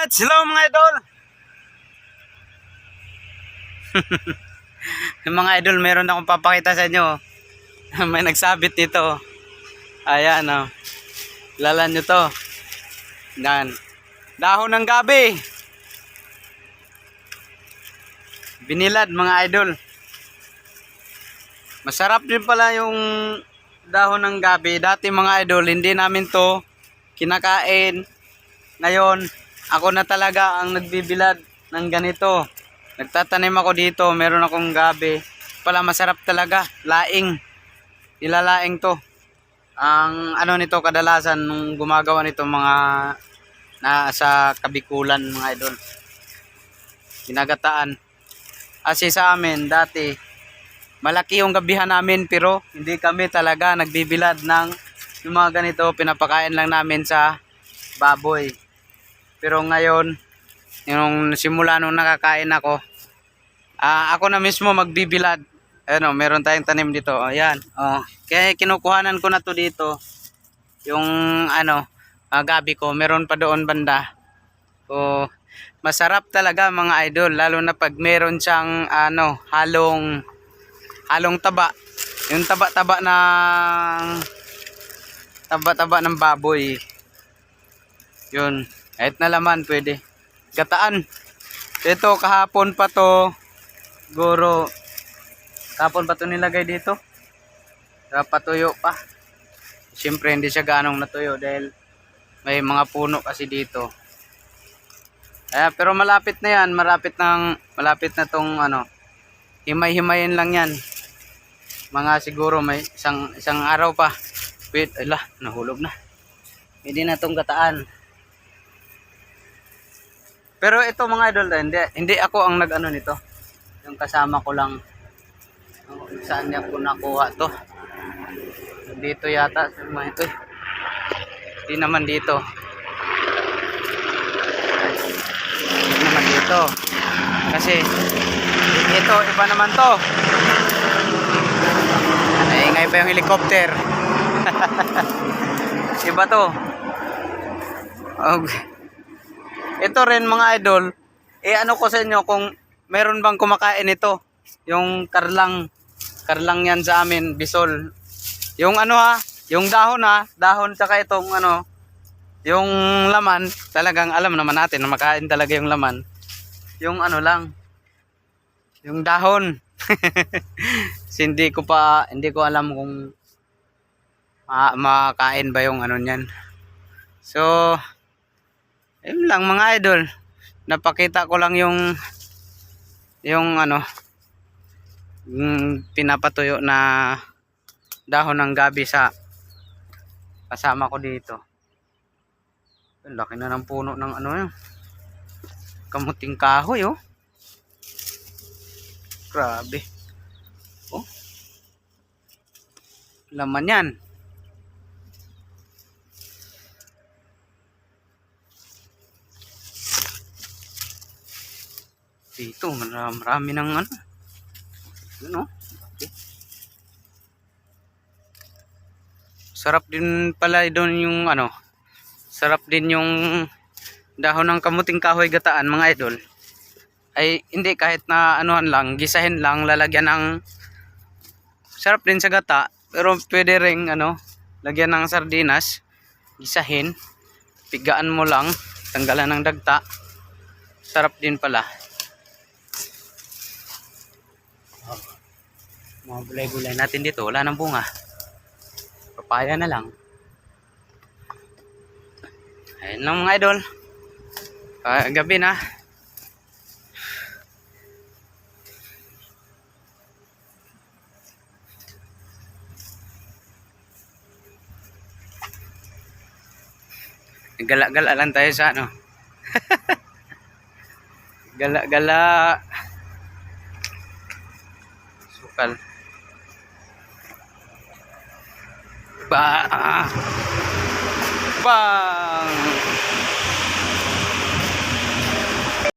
Lods! Hello mga idol! Yung mga idol, meron akong papakita sa inyo. May nagsabit dito. Ayan o. Kilala nyo to. Yan. Dahon ng gabi. Binilad mga idol. Masarap din pala yung dahon ng gabi. Dati mga idol, hindi namin to kinakain. Ngayon, ako na talaga ang nagbibilad ng ganito. Nagtatanim ako dito, meron akong gabi. Pala masarap talaga, laing. Ilalaing to. Ang ano nito kadalasan nung gumagawa nito mga nasa Kabikulan mga idol. Ginagataan. Kasi sa amin dati malaki yung gabihan namin pero hindi kami talaga nagbibilad ng yung mga ganito, pinapakain lang namin sa baboy. Pero ngayon, yung simula nung nakakain ako, ako na mismo magbibilad. Ano, meron tayong tanim dito. Ayan. Oh, kaya kinukuhanan ko na to dito. Yung ano, gabi ko, meron pa doon banda. Oh, masarap talaga mga idol, lalo na pag meron siyang ano, halong taba. Yung taba ng baboy. Yun. Kahit na laman pwede. Gataan. Ito kahapon pa to. Siguro kahapon pa to nilagay dito. Patuyo pa. Siyempre hindi siya ganong natuyo dahil may mga puno kasi dito. Pero malapit na yan. Malapit na tong ano. Himay-himayin lang yan. Mga siguro may isang araw pa. Wait, ala, nahulog na. Hindi na tong gataan. Pero ito mga idol, hindi ako ang nag-ano nito. Yung kasama ko lang. Saan niya ko nakuha to? Dito yata. Ito. Hindi naman dito. Hindi naman dito. Kasi ito, iba naman to. Naingay pa yung helicopter. Iba to. Okay. Ito rin mga idol, ano ko sa inyo kung meron bang kumakain ito. Yung karlang yan sa amin, bisol. Yung ano yung dahon tsaka itong ano, yung laman, talagang alam naman natin na makain talaga yung laman. Yung ano lang, yung dahon. Hindi ko alam kung makain ba yung ano niyan. So, ayun lang mga idol. Napakita ko lang yung ano, yung pinapatuyo na dahon ng gabi sa kasama ko dito. Ang laki na ng puno ng ano yun. Kamuting kahoy oh. Grabe. Oh. Laman yan. Dito marami ng ano. Ano? Okay. Sarap din pala doon yung ano. Sarap din yung dahon ng kamuting kahoy gataan mga idol. Ay hindi kahit na anuhan lang, gisahin lang, lalagyan ng sarap din sa gata, pero pwede ring ano, lagyan ng sardinas, gisahin, pigaan mo lang, tanggalan ng dagta. Sarap din pala. Mga gulay-gulay natin dito, wala nang bunga. Papaya na lang. Ayun lang mga idol. Gabi na. Gala-gala lang tayo sa ano. Gala-gala. Sukal. Ba.